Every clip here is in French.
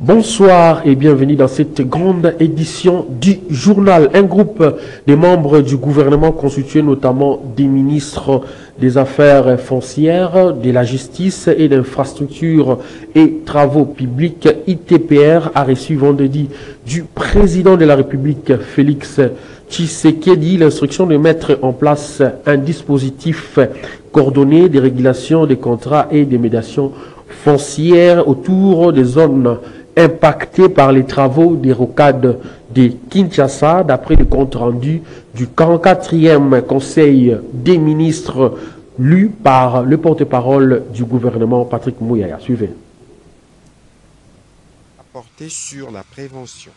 Bonsoir et bienvenue dans cette grande édition du journal. Un groupe des membres du gouvernement constitué notamment des ministres des Affaires foncières, de la Justice et d'infrastructures et travaux publics ITPR a reçu vendredi du président de la République Félix Tshisekedi l'instruction de mettre en place un dispositif coordonné de régulation des contrats et des médiations foncières autour des zones impacté par les travaux des rocades de Kinshasa, d'après le compte rendu du 44e Conseil des ministres lu par le porte-parole du gouvernement, Patrick Mouyaya. Suivez. Porter sur la prévention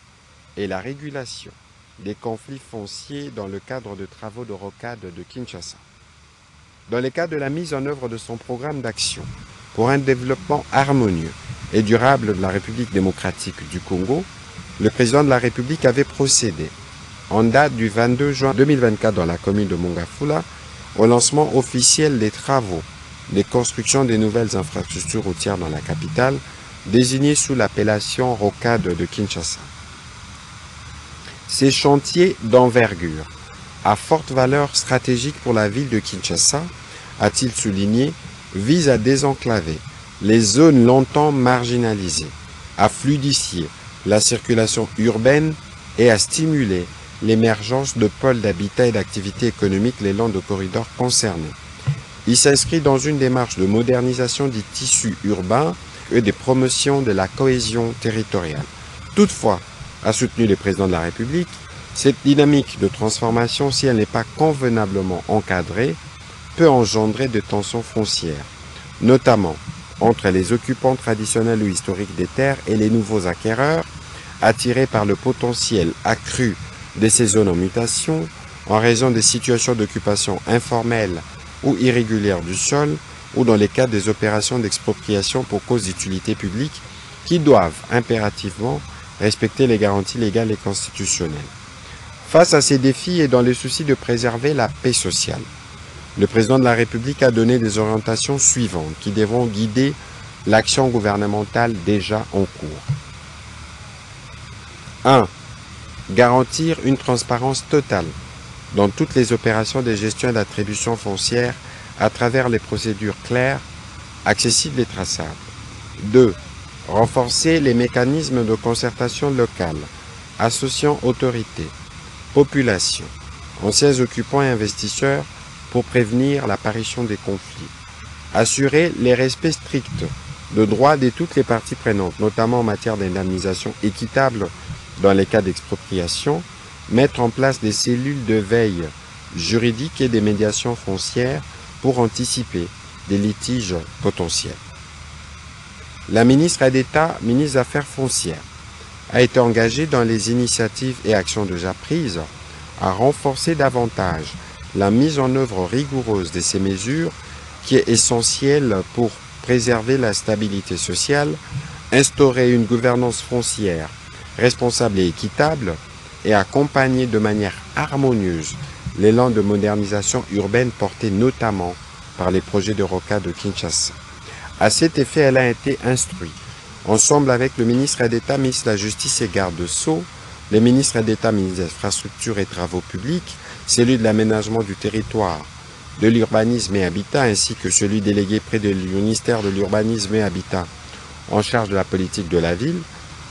et la régulation des conflits fonciers dans le cadre de travaux de rocade de Kinshasa. Dans le cadre de la mise en œuvre de son programme d'action pour un développement harmonieux et durable de la République démocratique du Congo, le président de la République avait procédé, en date du 22 juin 2024 dans la commune de Mongafula, au lancement officiel des travaux de construction des nouvelles infrastructures routières dans la capitale, désignées sous l'appellation rocade de Kinshasa. Ces chantiers d'envergure, à forte valeur stratégique pour la ville de Kinshasa, a-t-il souligné, visent à désenclaver les zones longtemps marginalisées, à fluidifier la circulation urbaine et à stimuler l'émergence de pôles d'habitat et d'activités économiques le long de corridors concernés. Il s'inscrit dans une démarche de modernisation du tissu urbain et de promotion de la cohésion territoriale. Toutefois, a soutenu le président de la République, cette dynamique de transformation, si elle n'est pas convenablement encadrée, peut engendrer des tensions foncières, notamment entre les occupants traditionnels ou historiques des terres et les nouveaux acquéreurs, attirés par le potentiel accru de ces zones en mutation, en raison des situations d'occupation informelle ou irrégulière du sol, ou dans les cas des opérations d'expropriation pour cause d'utilité publique, qui doivent impérativement respecter les garanties légales et constitutionnelles. Face à ces défis et dans le souci de préserver la paix sociale, le président de la République a donné des orientations suivantes qui devront guider l'action gouvernementale déjà en cours. 1. Garantir une transparence totale dans toutes les opérations de gestion et d'attribution foncière à travers les procédures claires, accessibles et traçables. 2. Renforcer les mécanismes de concertation locale, associant autorités, population, anciens occupants et investisseurs pour prévenir l'apparition des conflits. Assurer les respects stricts de droits de toutes les parties prenantes, notamment en matière d'indemnisation équitable dans les cas d'expropriation, mettre en place des cellules de veille juridique et des médiations foncières pour anticiper des litiges potentiels. La ministre d'État, ministre des Affaires foncières, a été engagée dans les initiatives et actions déjà prises à renforcer davantage la mise en œuvre rigoureuse de ces mesures qui est essentielle pour préserver la stabilité sociale, instaurer une gouvernance foncière responsable et équitable et accompagner de manière harmonieuse l'élan de modernisation urbaine porté notamment par les projets de rocade de Kinshasa. À cet effet, elle a été instruite, ensemble avec le ministre d'État, ministre de la Justice et garde-sceaux, les ministres d'État, ministre des Infrastructures et Travaux publics, celui de l'aménagement du territoire, de l'urbanisme et habitat, ainsi que celui délégué près du ministère de l'urbanisme et habitat en charge de la politique de la ville,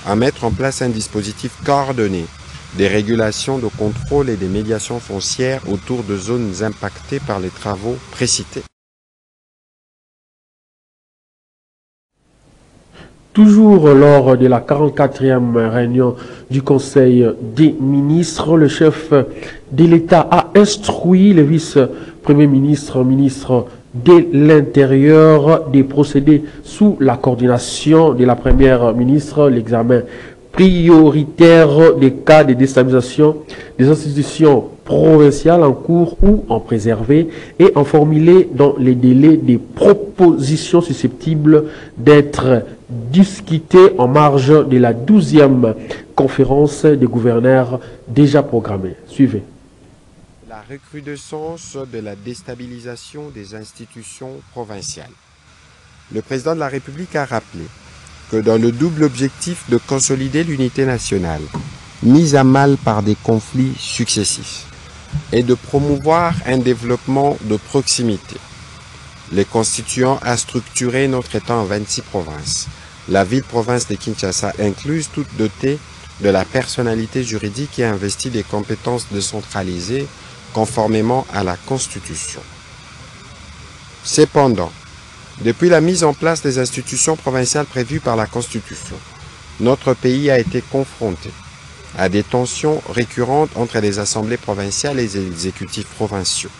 à mettre en place un dispositif coordonné des régulations de contrôle et des médiations foncières autour de zones impactées par les travaux précités. Toujours lors de la 44e réunion du Conseil des ministres, le chef de l'État a instruit le vice-premier ministre, ministre de l'Intérieur, de procéder sous la coordination de la première ministre l'examen prioritaire des cas de déstabilisation des institutions provinciales en cours ou en préservé et en formuler dans les délais des propositions susceptibles d'être discutées en marge de la 12e conférence des gouverneurs déjà programmée. Suivez. La recrudescence de la déstabilisation des institutions provinciales. Le président de la République a rappelé que dans le double objectif de consolider l'unité nationale, mise à mal par des conflits successifs, et de promouvoir un développement de proximité. Les constituants a structuré notre État en 26 provinces. La ville-province de Kinshasa incluse, toute dotée de la personnalité juridique et investie des compétences décentralisées conformément à la Constitution. Cependant, depuis la mise en place des institutions provinciales prévues par la Constitution, notre pays a été confronté à des tensions récurrentes entre les assemblées provinciales et les exécutifs provinciaux.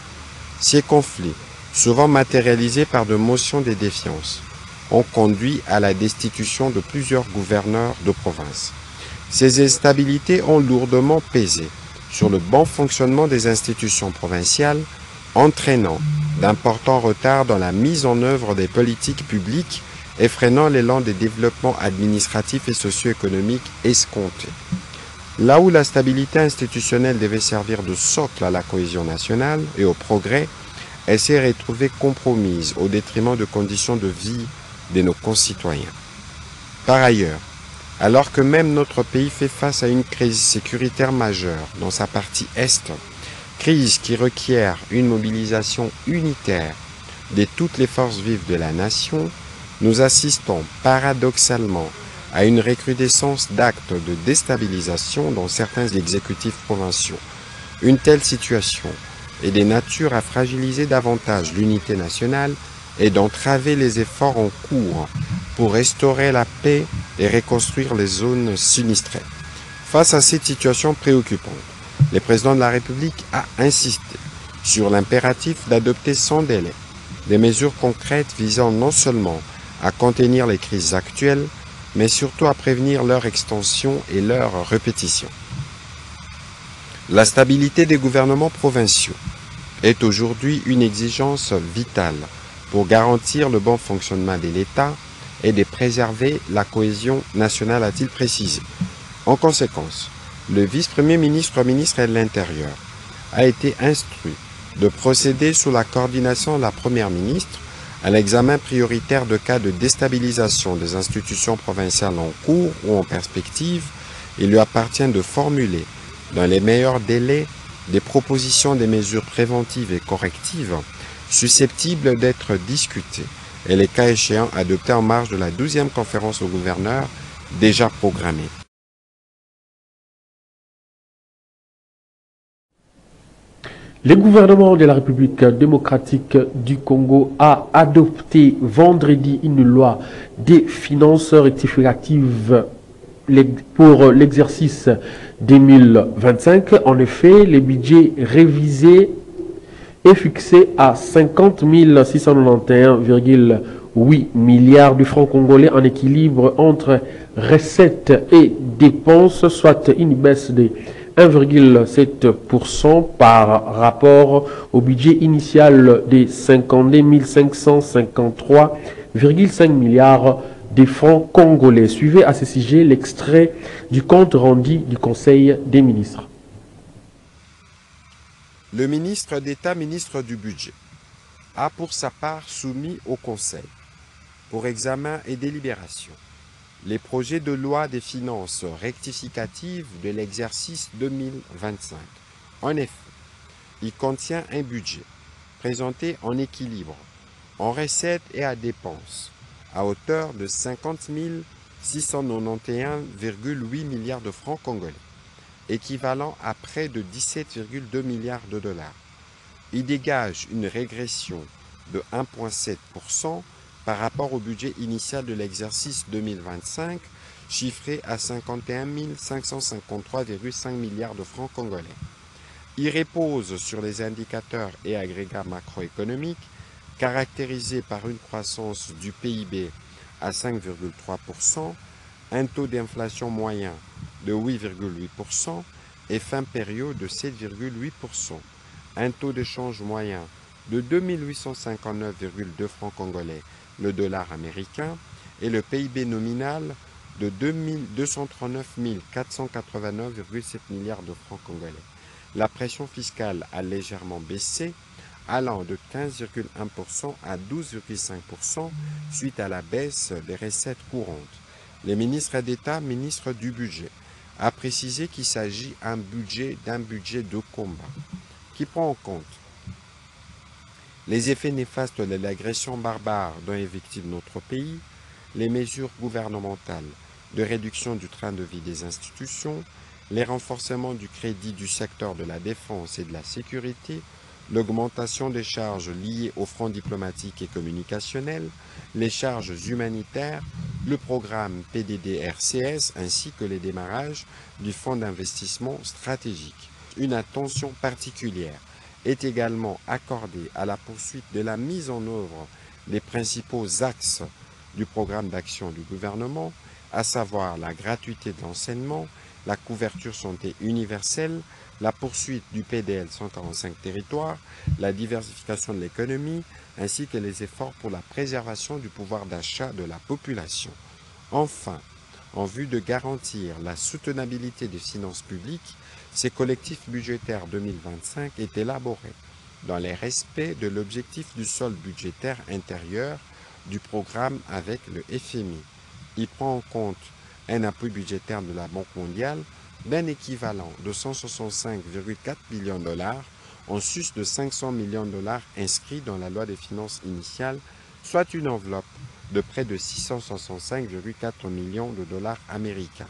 Ces conflits, souvent matérialisés par de motions de défiance, ont conduit à la destitution de plusieurs gouverneurs de province. Ces instabilités ont lourdement pesé sur le bon fonctionnement des institutions provinciales, entraînant d'importants retards dans la mise en œuvre des politiques publiques et freinant l'élan des développements administratifs et socio-économiques escomptés. Là où la stabilité institutionnelle devait servir de socle à la cohésion nationale et au progrès, elle s'est retrouvée compromise au détriment de conditions de vie de nos concitoyens. Par ailleurs, alors que même notre pays fait face à une crise sécuritaire majeure dans sa partie Est, crise qui requiert une mobilisation unitaire de toutes les forces vives de la nation, nous assistons paradoxalement à une recrudescence d'actes de déstabilisation dans certains exécutifs provinciaux. Une telle situation est de nature à fragiliser davantage l'unité nationale et d'entraver les efforts en cours pour restaurer la paix et reconstruire les zones sinistrées. Face à cette situation préoccupante, le président de la République a insisté sur l'impératif d'adopter sans délai des mesures concrètes visant non seulement à contenir les crises actuelles, mais surtout à prévenir leur extension et leur répétition. La stabilité des gouvernements provinciaux est aujourd'hui une exigence vitale pour garantir le bon fonctionnement de l'État et de préserver la cohésion nationale, a-t-il précisé. En conséquence, le vice-premier ministre de l'Intérieur a été instruit de procéder sous la coordination de la première ministre à l'examen prioritaire de cas de déstabilisation des institutions provinciales en cours ou en perspective. Il lui appartient de formuler, dans les meilleurs délais, des propositions des mesures préventives et correctives susceptibles d'être discutées et les cas échéants adoptés en marge de la 12e conférence aux gouverneurs déjà programmée. Le gouvernement de la République démocratique du Congo a adopté vendredi une loi des finances rectificatives pour l'exercice 2025. En effet, le budget révisé est fixé à 50 691,8 milliards de francs congolais en équilibre entre recettes et dépenses, soit une baisse de 1,7% par rapport au budget initial de 52 553,5 milliards de francs congolais. Suivez à ce sujet l'extrait du compte rendu du Conseil des ministres. Le ministre d'État, ministre du Budget, a pour sa part soumis au Conseil, pour examen et délibération, les projets de loi des finances rectificatives de l'exercice 2025. En effet, il contient un budget présenté en équilibre, en recettes et à dépenses, à hauteur de 50 691,8 milliards de francs congolais, équivalent à près de 17,2 milliards de dollars. Il dégage une régression de 1,7% par rapport au budget initial de l'exercice 2025, chiffré à 51 553,5 milliards de francs congolais. Il repose sur les indicateurs et agrégats macroéconomiques, caractérisés par une croissance du PIB à 5,3%, un taux d'inflation moyen de 8,8% et fin période de 7,8%, un taux de change moyen de 2859,2 francs congolais le dollar américain et le PIB nominal de 239 489,7 milliards de francs congolais. La pression fiscale a légèrement baissé, allant de 15,1% à 12,5% suite à la baisse des recettes courantes. Le ministre d'État, ministre du Budget, a précisé qu'il s'agit d'un budget de combat qui prend en compte les effets néfastes de l'agression barbare dont est victime notre pays, les mesures gouvernementales de réduction du train de vie des institutions, les renforcements du crédit du secteur de la défense et de la sécurité, l'augmentation des charges liées au front diplomatique et communicationnel, les charges humanitaires, le programme PDD-RCS ainsi que les démarrages du fonds d'investissement stratégique. Une attention particulière est également accordée à la poursuite de la mise en œuvre des principaux axes du programme d'action du gouvernement, à savoir la gratuité de l'enseignement, la couverture santé universelle, la poursuite du PDL 145 territoires, la diversification de l'économie, ainsi que les efforts pour la préservation du pouvoir d'achat de la population. Enfin, en vue de garantir la soutenabilité des finances publiques, ces collectifs budgétaires 2025 est élaboré dans les respects de l'objectif du solde budgétaire intérieur du programme avec le FMI. Il prend en compte un appui budgétaire de la Banque mondiale d'un équivalent de 165,4 millions de dollars en sus de 500 millions de dollars inscrits dans la loi des finances initiale, soit une enveloppe de près de 665,4 millions de dollars américains.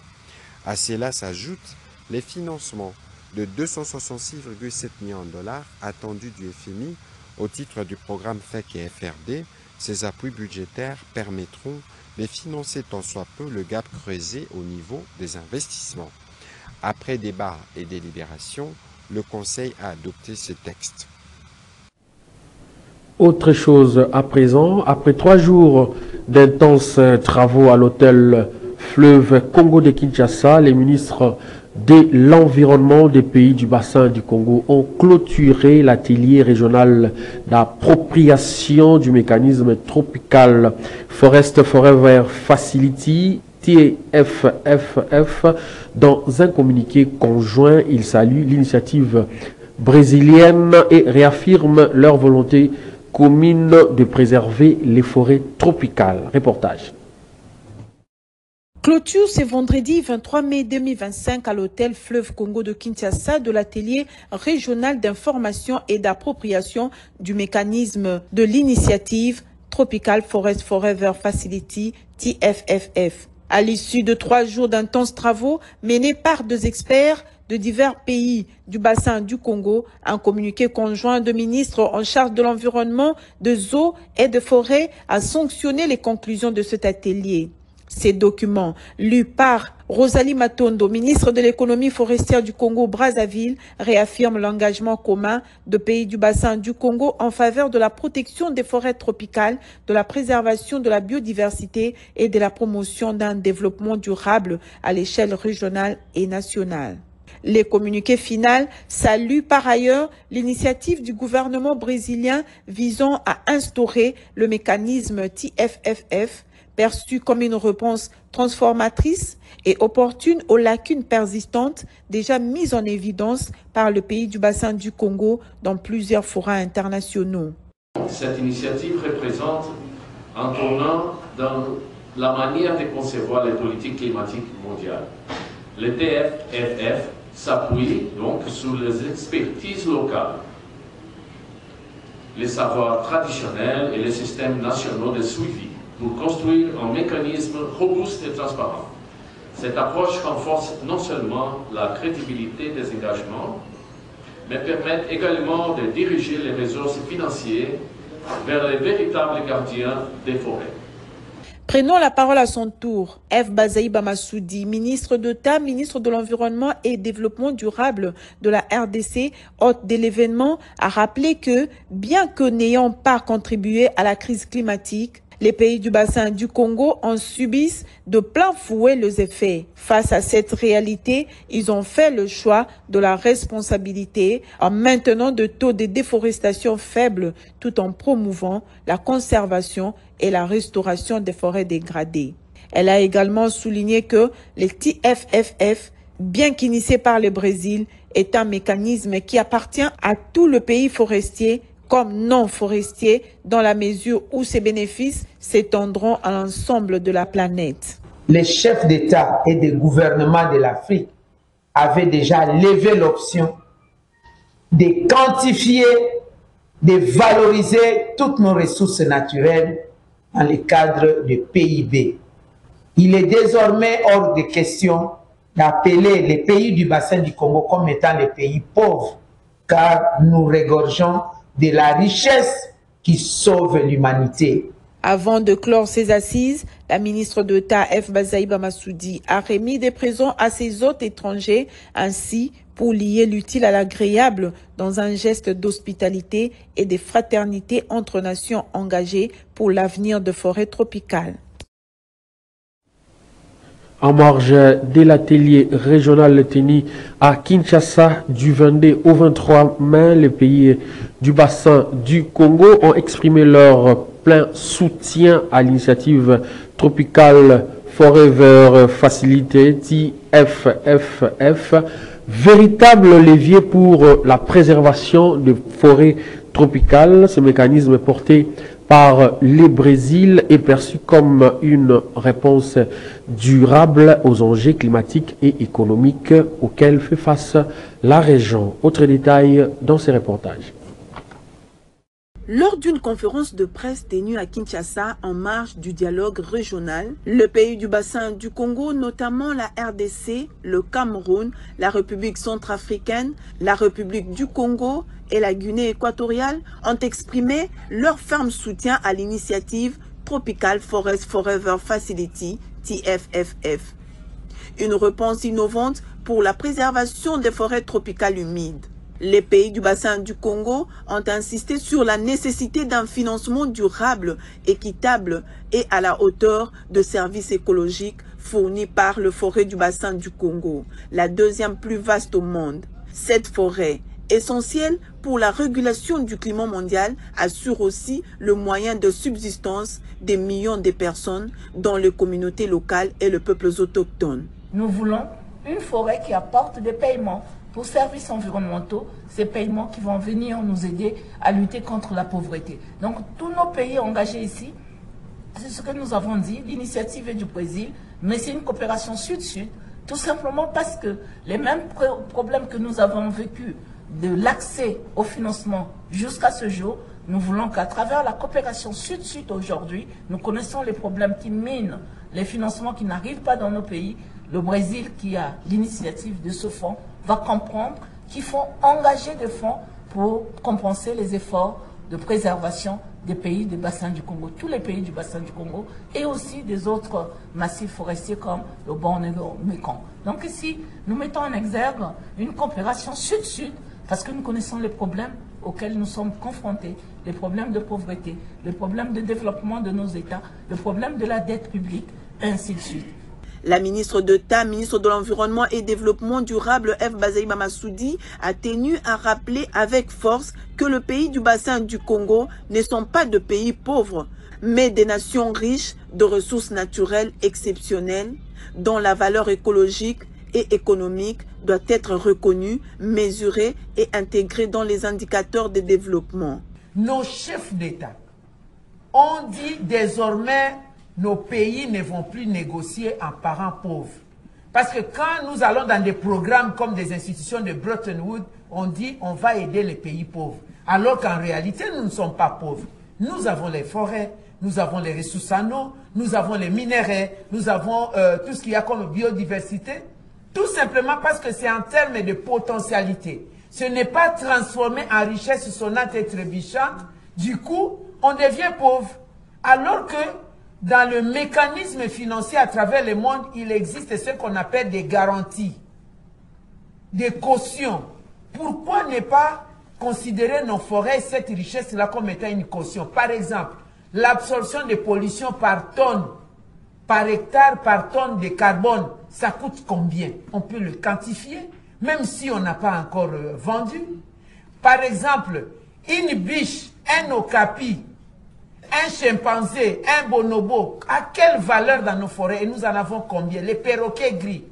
À cela s'ajoutent les financements de 266,7 millions de dollars attendus du FMI au titre du programme FEC et FRD. Ces appuis budgétaires permettront de financer tant soit peu le gap creusé au niveau des investissements. Après débat et délibération, le Conseil a adopté ce texte. Autre chose à présent, après 3 jours d'intenses travaux à l'hôtel Fleuve Congo de Kinshasa, les ministres de l'environnement des pays du bassin du Congo ont clôturé l'atelier régional d'appropriation du mécanisme tropical Forest Forever Facility TFFF. Dans un communiqué conjoint, ils saluent l'initiative brésilienne et réaffirment leur volonté commune de préserver les forêts tropicales. Reportage. Clôture ce vendredi 23 mai 2025 à l'hôtel Fleuve Congo de Kinshasa de l'atelier régional d'information et d'appropriation du mécanisme de l'initiative Tropical Forest Forever Facility TFFF. À l'issue de 3 jours d'intenses travaux menés par 2 experts de divers pays du bassin du Congo, un communiqué conjoint de ministres en charge de l'environnement, des eaux et de forêts a sanctionné les conclusions de cet atelier. Ces documents, lus par Rosalie Matondo, ministre de l'économie forestière du Congo-Brazzaville, réaffirment l'engagement commun de pays du bassin du Congo en faveur de la protection des forêts tropicales, de la préservation de la biodiversité et de la promotion d'un développement durable à l'échelle régionale et nationale. Les communiqués finaux saluent par ailleurs l'initiative du gouvernement brésilien visant à instaurer le mécanisme TFFF, perçu comme une réponse transformatrice et opportune aux lacunes persistantes déjà mises en évidence par le pays du bassin du Congo dans plusieurs forats internationaux. Cette initiative représente un tournant dans la manière de concevoir les politiques climatiques mondiales. Le TFFF s'appuie donc sur les expertises locales, les savoirs traditionnels et les systèmes nationaux de suivi pour construire un mécanisme robuste et transparent. Cette approche renforce non seulement la crédibilité des engagements, mais permet également de diriger les ressources financières vers les véritables gardiens des forêts. Prenons la parole à son tour. F. Bazaïba Massoudi, ministre d'État, ministre de l'Environnement et Développement durable de la RDC, hôte de l'événement, a rappelé que, bien que n'ayant pas contribué à la crise climatique, les pays du bassin du Congo en subissent de plein fouet les effets. Face à cette réalité, ils ont fait le choix de la responsabilité en maintenant des taux de déforestation faibles tout en promouvant la conservation et la restauration des forêts dégradées. Elle a également souligné que le TFFF, bien qu'initié par le Brésil, est un mécanisme qui appartient à tout le pays forestier comme non forestier dans la mesure où ses bénéfices s'étendront à l'ensemble de la planète. les chefs d'État et de gouvernement de l'Afrique avaient déjà levé l'option de quantifier, de valoriser toutes nos ressources naturelles dans le cadre du PIB. Il est désormais hors de question d'appeler les pays du bassin du Congo comme étant les pays pauvres, car nous regorgeons de la richesse qui sauve l'humanité. Avant de clore ses assises, la ministre d'État F. Bazaïba Massoudi a remis des présents à ses hôtes étrangers, ainsi pour lier l'utile à l'agréable dans un geste d'hospitalité et de fraternité entre nations engagées pour l'avenir de forêts tropicales. En marge de l'atelier régional tenu à Kinshasa du 22 au 23 mai, les pays du bassin du Congo ont exprimé leur plein soutien à l'initiative tropicale Forever Facility TFFF, véritable levier pour la préservation des forêts tropicales. Ce mécanisme porté par le Brésil est perçu comme une réponse durable aux enjeux climatiques et économiques auxquels fait face la région. Autre détail dans ces reportages. Lors d'une conférence de presse tenue à Kinshasa en marge du dialogue régional, le pays du bassin du Congo, notamment la RDC, le Cameroun, la République centrafricaine, la République du Congo et la Guinée équatoriale ont exprimé leur ferme soutien à l'initiative Tropical Forest Forever Facility, TFFF. Une réponse innovante pour la préservation des forêts tropicales humides. Les pays du bassin du Congo ont insisté sur la nécessité d'un financement durable, équitable et à la hauteur de services écologiques fournis par le forêt du bassin du Congo, la deuxième plus vaste au monde. Cette forêt, essentielle pour la régulation du climat mondial, assure aussi le moyen de subsistance des millions de personnes dans les communautés locales et les peuples autochtones. Nous voulons une forêt qui apporte des paiements pour services environnementaux, ces paiements qui vont venir nous aider à lutter contre la pauvreté. Donc tous nos pays engagés ici, c'est ce que nous avons dit, l'initiative est du Brésil, mais c'est une coopération sud-sud, tout simplement parce que les mêmes problèmes que nous avons vécus de l'accès au financement jusqu'à ce jour, nous voulons qu'à travers la coopération sud-sud aujourd'hui, nous connaissons les problèmes qui minent les financements qui n'arrivent pas dans nos pays. Le Brésil, qui a l'initiative de ce fonds, va comprendre qu'il faut engager des fonds pour compenser les efforts de préservation des pays du bassin du Congo, tous les pays du bassin du Congo, et aussi des autres massifs forestiers comme le Bornéo-Mékong. Donc ici, nous mettons en exergue une coopération sud-sud, parce que nous connaissons les problèmes auxquels nous sommes confrontés, les problèmes de pauvreté, les problèmes de développement de nos États, le problème de la dette publique, et ainsi de suite. La ministre d'État, ministre de l'Environnement et Développement durable, F. Bazaïba Massoudi, a tenu à rappeler avec force que les pays du bassin du Congo ne sont pas de pays pauvres, mais des nations riches de ressources naturelles exceptionnelles, dont la valeur écologique et économique doit être reconnue, mesurée et intégrée dans les indicateurs de développement. Nos chefs d'État ont dit désormais nos pays ne vont plus négocier en parents pauvres. Parce que quand nous allons dans des programmes comme des institutions de Bretton Woods, on dit on va aider les pays pauvres. Alors qu'en réalité, nous ne sommes pas pauvres. Nous avons les forêts, nous avons les ressources en eau, nous avons les minéraux, nous avons tout ce qu'il y a comme biodiversité. Tout simplement parce que c'est en termes de potentialité. Ce n'est pas transformé en richesse sonnante et trébuchante. Du coup, on devient pauvre. Alors que dans le mécanisme financier à travers le monde, il existe ce qu'on appelle des garanties, des cautions. Pourquoi ne pas considérer nos forêts, cette richesse-là, comme étant une caution? Par exemple, l'absorption des pollutions par tonne, par hectare, par tonne de carbone, ça coûte combien? On peut le quantifier, même si on n'a pas encore vendu. Par exemple, une biche, un okapi, un chimpanzé, un bonobo, à quelle valeur dans nos forêts? Et nous en avons combien? Les perroquets gris,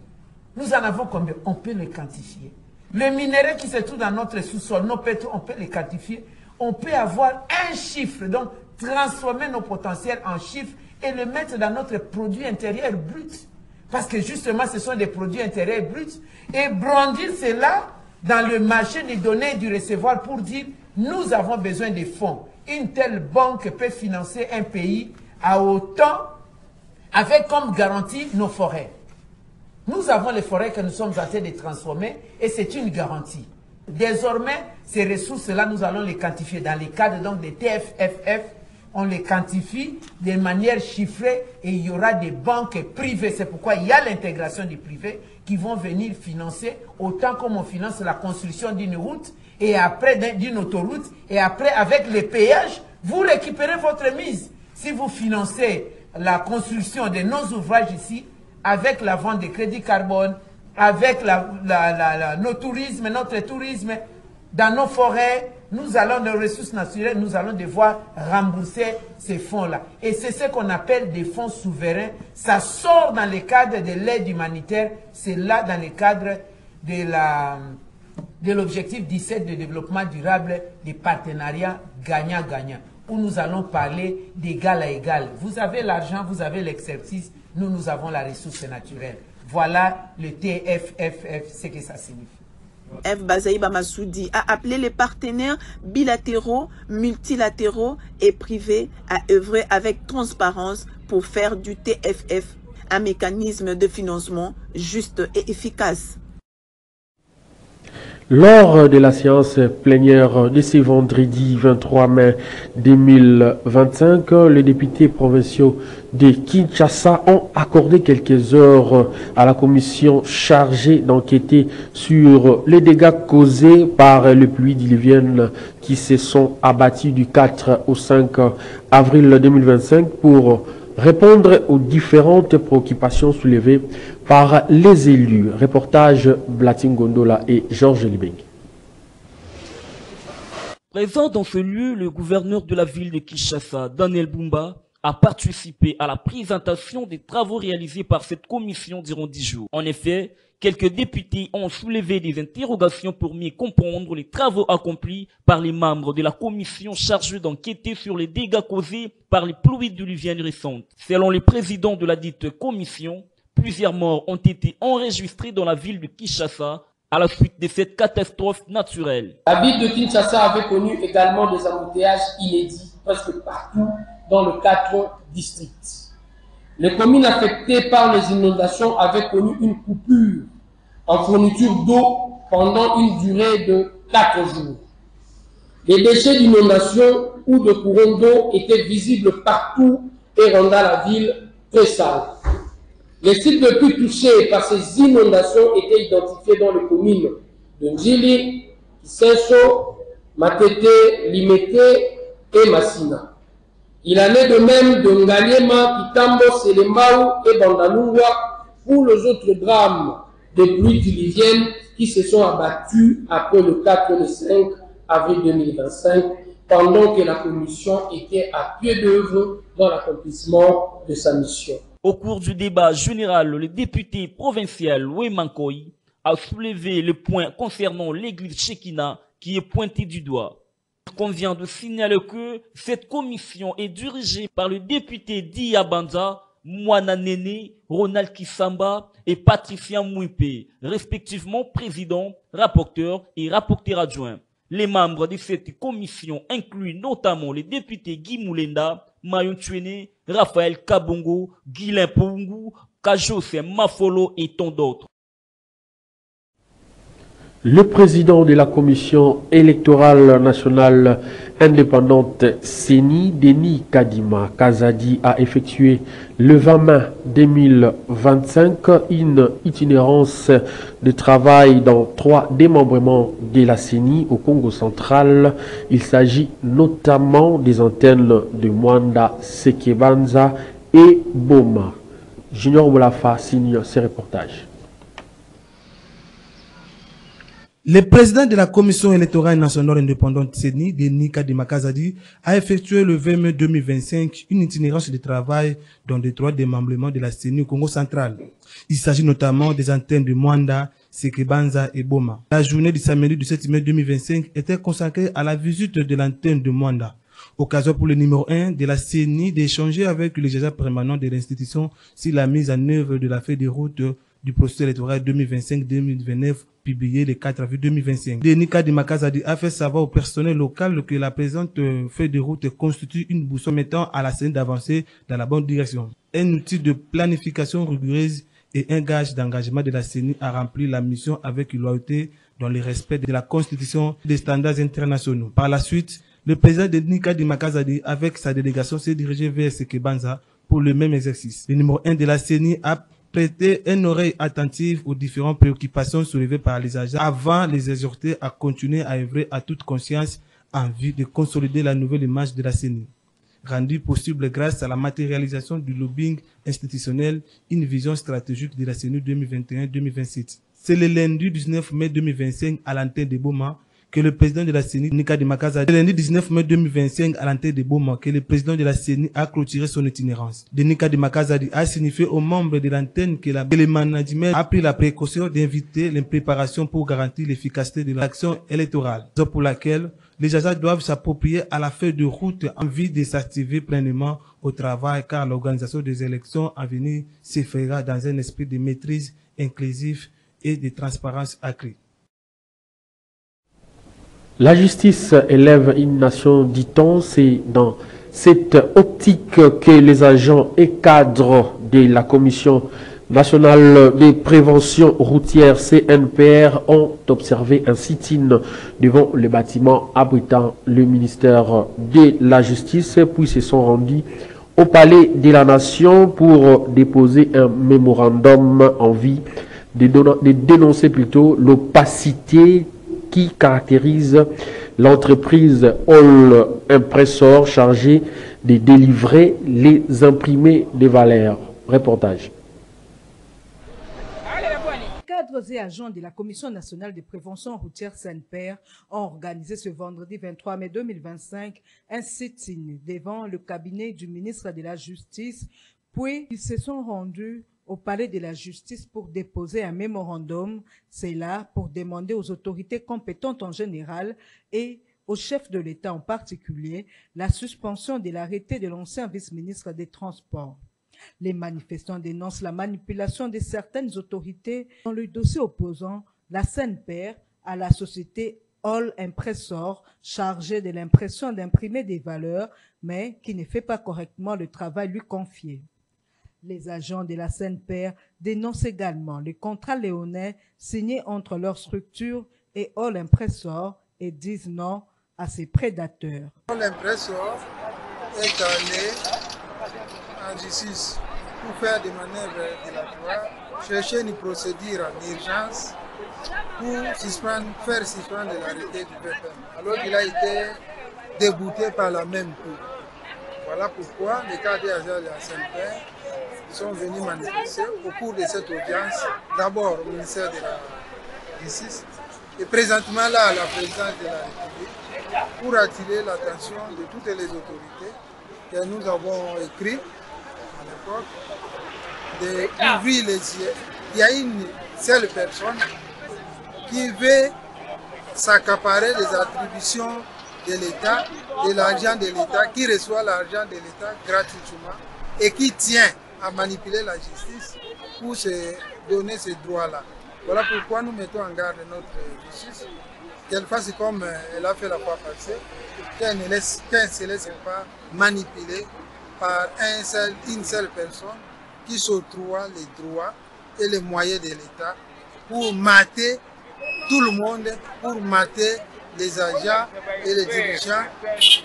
nous en avons combien? On peut les quantifier. Les minéraux qui se trouvent dans notre sous-sol, nos pétrole, on peut les quantifier. On peut avoir un chiffre, donc transformer nos potentiels en chiffres et le mettre dans notre produit intérieur brut. Parce que justement, ce sont des produits intérieurs bruts. Et brandir cela dans le marché des données et du recevoir pour dire, nous avons besoin de fonds. Une telle banque peut financer un pays à autant, avec comme garantie nos forêts. Nous avons les forêts que nous sommes en train de transformer et c'est une garantie. Désormais, ces ressources-là, nous allons les quantifier dans les cadres donc des TFFF. On les quantifie de manière chiffrée et il y aura des banques privées. C'est pourquoi il y a l'intégration des privés qui vont venir financer autant comme on finance la construction d'une route et après d'une autoroute et après avec les péages, vous récupérez votre mise. Si vous financez la construction de nos ouvrages ici, avec la vente des crédits carbone, avec notre tourisme, dans nos forêts, nous allons des ressources naturelles, nous allons devoir rembourser ces fonds-là. Et c'est ce qu'on appelle des fonds souverains. Ça sort dans le cadre de l'aide humanitaire, c'est là dans le cadre de l'objectif 17 de développement durable, des partenariats gagnant-gagnant, où nous allons parler d'égal à égal. Vous avez l'argent, vous avez l'exercice, nous avons la ressource naturelle. Voilà le TFFF, ce que ça signifie. F. Bazaïba Massoudi a appelé les partenaires bilatéraux, multilatéraux et privés à œuvrer avec transparence pour faire du TFF un mécanisme de financement juste et efficace. Lors de la séance plénière de ce vendredi 23 mai 2025, les députés provinciaux de Kinshasa ont accordé quelques heures à la commission chargée d'enquêter sur les dégâts causés par les pluies diluviennes qui se sont abattues du 4 au 5 avril 2025 pour répondre aux différentes préoccupations soulevées par les élus. Reportage Blatin Gondola et Georges Libeng. Présent dans ce lieu, le gouverneur de la ville de Kinshasa, Daniel Bumba, a participé à la présentation des travaux réalisés par cette commission durant 10 jours. En effet, quelques députés ont soulevé des interrogations pour mieux comprendre les travaux accomplis par les membres de la commission chargée d'enquêter sur les dégâts causés par les pluies diluviennes récentes. Selon le président de la dite commission, plusieurs morts ont été enregistrés dans la ville de Kinshasa à la suite de cette catastrophe naturelle. La ville de Kinshasa avait connu également des embouteillages inédits presque partout dans les 4 districts. Les communes affectées par les inondations avaient connu une coupure en fourniture d'eau pendant une durée de 4 jours. Les déchets d'inondation ou de courants d'eau étaient visibles partout et rendant la ville très sale. Les sites les plus touchés par ces inondations étaient identifiés dans les communes de Njili, Kisenso, Matete, Limete et Massina. Il en est de même de Ngaliema, Kitambo, Selembao et Bandalungwa pour les autres drames de pluies diluviennes qui se sont abattus après le 4 et le 5 avril 2025, pendant que la commission était à pied d'œuvre dans l'accomplissement de sa mission. Au cours du débat général, le député provincial Ouemankoy a soulevé le point concernant l'église Shekina qui est pointée du doigt. Il convient de signaler que cette commission est dirigée par le député Diabanza, Mwana Nene, Ronald Kisamba et Patricia Mouipe, respectivement président, rapporteur et rapporteur adjoint. Les membres de cette commission incluent notamment les députés Guy Moulenda, Mayon Tuene, Raphaël Kabongo, Guilain Pongu, Kajose Mafolo et tant d'autres. Le président de la commission électorale nationale indépendante CENI, Denis Kadima Kazadi, a effectué le 20 mai 2025 une itinérance de travail dans 3 démembrements de la CENI au Congo central. Il s'agit notamment des antennes de Mwanda, Sekebanza et Boma. Junior Moulafa signe ce reportage. Le président de la commission électorale nationale indépendante CENI, Denis Kadima Kazadi, a effectué le 20 mai 2025 une itinérance de travail dans les 3 démembrements de la CENI au Congo central. Il s'agit notamment des antennes de Mwanda, Sekebanza et Boma. La journée du samedi du 7 mai 2025 était consacrée à la visite de l'antenne de Mwanda, Occasion pour le numéro 1 de la CENI d'échanger avec le gérant permanent de l'institution sur la mise en œuvre de la feuille de route du processus électoral 2025-2029 publié le 4 avril 2025. Denis Kadimakazadi a fait savoir au personnel local que la présente feuille de route constitue une boussole mettant à la CENI d'avancer dans la bonne direction. Un outil de planification rigoureuse et un gage d'engagement de la CENI à remplir la mission avec loyauté dans le respect de la Constitution et des standards internationaux. Par la suite, le président Denis Kadimakazadi, avec sa délégation, s'est dirigé vers Sekebanza pour le même exercice. Le numéro 1 de la CENI a prêté une oreille attentive aux différentes préoccupations soulevées par les agents avant de les exhorter à continuer à œuvrer à toute conscience en vue de consolider la nouvelle image de la CENI, rendue possible grâce à la matérialisation du lobbying institutionnel, une vision stratégique de la CENI 2021-2027. C'est le lundi 19 mai 2025 à l'antenne de Boma que le président de la CENI, Nika Dimakazadi, le lundi 19 mai 2025 à l'antenne de Boma que le président de la CENI a clôturé son itinérance. Nika Dimakazadi a signifié aux membres de l'antenne que le management a pris la précaution d'inviter les préparations pour garantir l'efficacité de l'action électorale. C'est pour laquelle les agents doivent s'approprier à la feuille de route en vue de s'activer pleinement au travail car l'organisation des élections à venir se fera dans un esprit de maîtrise inclusive et de transparence accrue. La justice élève une nation, dit-on. C'est dans cette optique que les agents et cadres de la Commission nationale de prévention routière CNPR ont observé un sit-in devant le bâtiment abritant le ministère de la Justice, puis se sont rendus au Palais de la Nation pour déposer un mémorandum en vue de dénoncer plutôt l'opacité qui caractérise l'entreprise All Impressor chargée de délivrer les imprimés de valeur. Reportage. Cadres et agents de la Commission nationale de prévention routière CNPR ont organisé ce vendredi 23 mai 2025 un sit-in devant le cabinet du ministre de la Justice, puis ils se sont rendus au Palais de la Justice pour déposer un mémorandum, c'est là pour demander aux autorités compétentes en général et au chef de l'État en particulier la suspension de l'arrêté de l'ancien vice-ministre des Transports. Les manifestants dénoncent la manipulation de certaines autorités dans le dossier opposant la CNPR à la société All Impressor chargée de l'impression d'imprimer des valeurs mais qui ne fait pas correctement le travail lui confié. Les agents de la CNPR dénoncent également le contrat léonais signé entre leur structure et All Impressor et disent non à ses prédateurs. All Impressor est allé en justice pour faire des manœuvres dilatoires, chercher une procédure en urgence pour faire suspendre l'arrêté du VPM, alors qu'il a été débouté par la même cour. Voilà pourquoi les cadres et agents de la CNPR sont venus manifester au cours de cette audience, d'abord au ministère de la Justice et présentement là à la présidence de la République, pour attirer l'attention de toutes les autorités que nous avons écrit à l'époque, d'ouvrir les yeux. Il y a une seule personne qui veut s'accaparer des attributions de l'État, de l'argent de l'État, qui reçoit l'argent de l'État gratuitement et qui tient à manipuler la justice pour se donner ces droits-là. Voilà pourquoi nous mettons en garde notre justice, qu'elle fasse comme elle a fait la fois passée, qu'elle ne se laisse pas manipuler par une seule personne qui s'octroie les droits et les moyens de l'État pour mater tout le monde, pour mater les agents et les dirigeants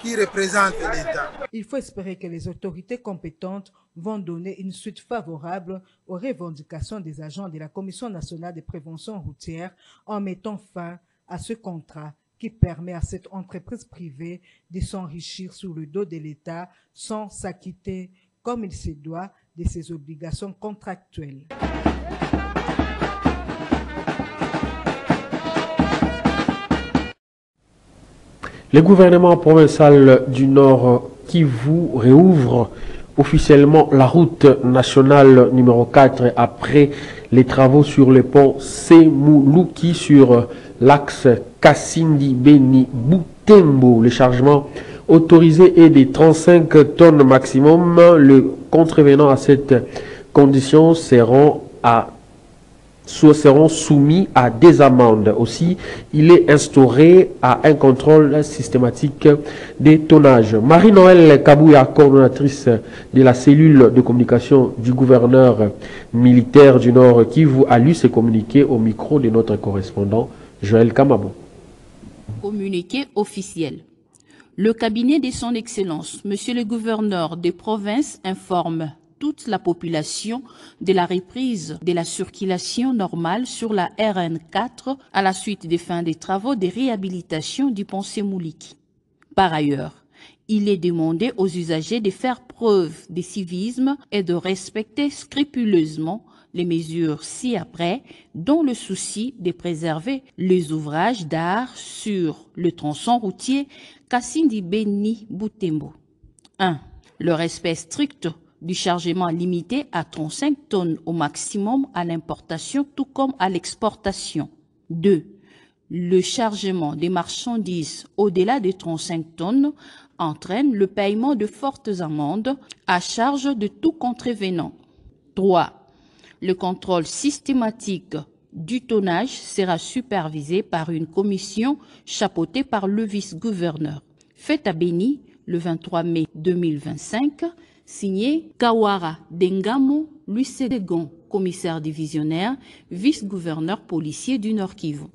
qui représentent l'État. Il faut espérer que les autorités compétentes vont donner une suite favorable aux revendications des agents de la Commission nationale de prévention routière en mettant fin à ce contrat qui permet à cette entreprise privée de s'enrichir sous le dos de l'État sans s'acquitter comme il se doit de ses obligations contractuelles. Le gouvernement provincial du Nord Kivu réouvre officiellement la route nationale numéro 4 après les travaux sur le pont Semuluki sur l'axe Kassindi-Beni-Butembo. Le chargement autorisé est de 35 tonnes maximum. Les contrevenants à cette condition seront soumis à des amendes. Aussi, il est instauré à un contrôle systématique des tonnages. Marie-Noël Kabouya, coordonnatrice de la cellule de communication du gouverneur militaire du Nord Kivu, a lu ce communiqué au micro de notre correspondant Joël Kamabo. Communiqué officiel. Le cabinet de son Excellence, Monsieur le gouverneur des provinces, informe toute la population de la reprise de la circulation normale sur la RN4 à la suite des fins des travaux de réhabilitation du pont Semouliki. Par ailleurs, il est demandé aux usagers de faire preuve de civisme et de respecter scrupuleusement les mesures ci-après, dont le souci de préserver les ouvrages d'art sur le tronçon routier Kassindi Beni Boutembo. 1. Le respect strict du chargement limité à 35 tonnes au maximum à l'importation tout comme à l'exportation. 2. Le chargement des marchandises au-delà de 35 tonnes entraîne le paiement de fortes amendes à charge de tout contrevenant. 3. Le contrôle systématique du tonnage sera supervisé par une commission chapeautée par le vice-gouverneur. Fait à Beni le 23 mai 2025, signé Kawara Dengamo Lusegon, commissaire divisionnaire, vice-gouverneur policier du Nord Kivu.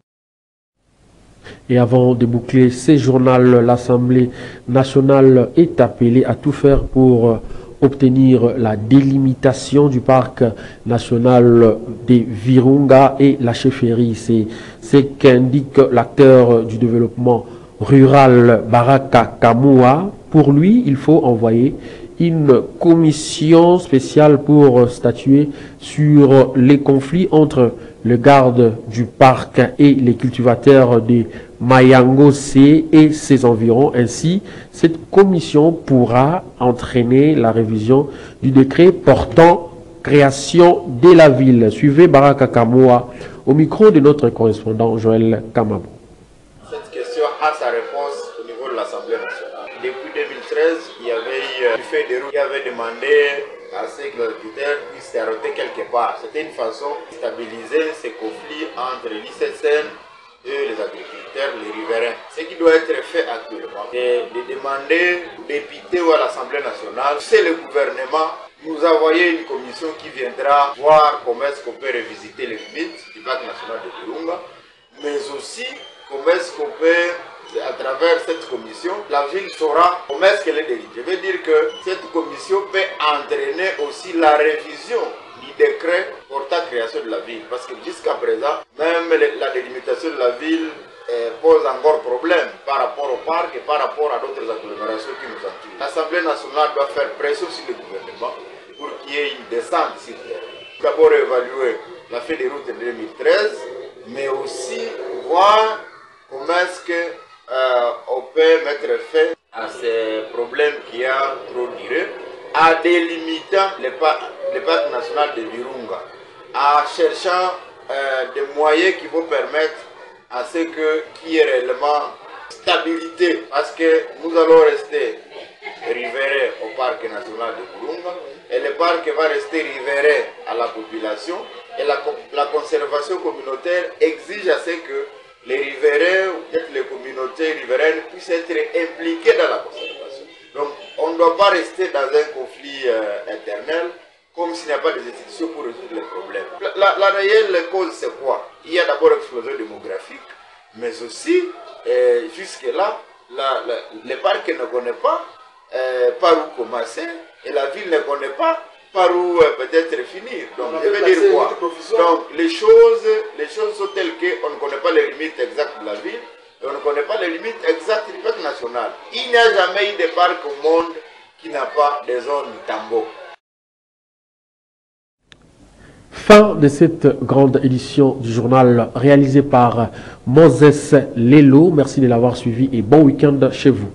Et avant de boucler ces journaux, l'Assemblée nationale est appelée à tout faire pour obtenir la délimitation du parc national des Virunga et la chefferie. C'est ce qu'indique l'acteur du développement rural Baraka Kamua. Pour lui, il faut envoyer une commission spéciale pour statuer sur les conflits entre le garde du parc et les cultivateurs de Mayangose et ses environs. Ainsi, cette commission pourra entraîner la révision du décret portant création de la ville. Suivez Baraka Kamua au micro de notre correspondant Joël Kamabo. Cette question a sa réponse au niveau de l'Assemblée nationale. Depuis 2013, il y avait eu fait des routes qui avait demandé à ce que l'agriculteur puisse s'arrêter quelque part. C'était une façon de stabiliser ces conflits entre l'ICSN et les agriculteurs, les riverains. Ce qui doit être fait actuellement, c'est de demander aux députés ou à l'Assemblée nationale, c'est le gouvernement, nous envoyer une commission qui viendra voir comment est-ce qu'on peut revisiter les limites du parc national de Virunga, mais aussi comment est-ce qu'on peut, à travers cette commission, la ville saura comment est-ce qu'elle est dirigée. Je veux dire que cette commission peut entraîner aussi la révision du décret portant création de la ville. Parce que jusqu'à présent, même la délimitation de la ville pose encore problème par rapport au parc et par rapport à d'autres agglomérations qui nous entourent. L'Assemblée nationale doit faire pression sur le gouvernement pour qu'il y ait une descente sur terre. D'abord évaluer la feuille de route de 2013, mais aussi voir comment est-ce que on peut mettre fin à ces problèmes qui a trop duré, en délimitant le parc national de Virunga, en cherchant des moyens qui vont permettre à ce qu'il y ait réellement stabilité, parce que nous allons rester riverains au parc national de Virunga, et le parc va rester riverain à la population, et la conservation communautaire exige à ce que les riverains ou peut-être les communautés riveraines puissent être impliquées dans la conservation. Donc on ne doit pas rester dans un conflit éternel comme s'il n'y a pas des institutions pour résoudre les problèmes. La réelle cause c'est quoi? Il y a d'abord l'explosion démographique, mais aussi jusque-là, le parc ne connaît pas par où commencer et la ville ne connaît pas par où peut-être finir. Donc, je veux dire quoi? Donc, les choses sont telles qu'on ne connaît pas les limites exactes de la ville et on ne connaît pas les limites exactes du parc national. Il n'y a jamais eu de parc au monde qui n'a pas des zones tambour. Fin de cette grande édition du journal réalisée par Moses Lelo. Merci de l'avoir suivi et bon week-end chez vous.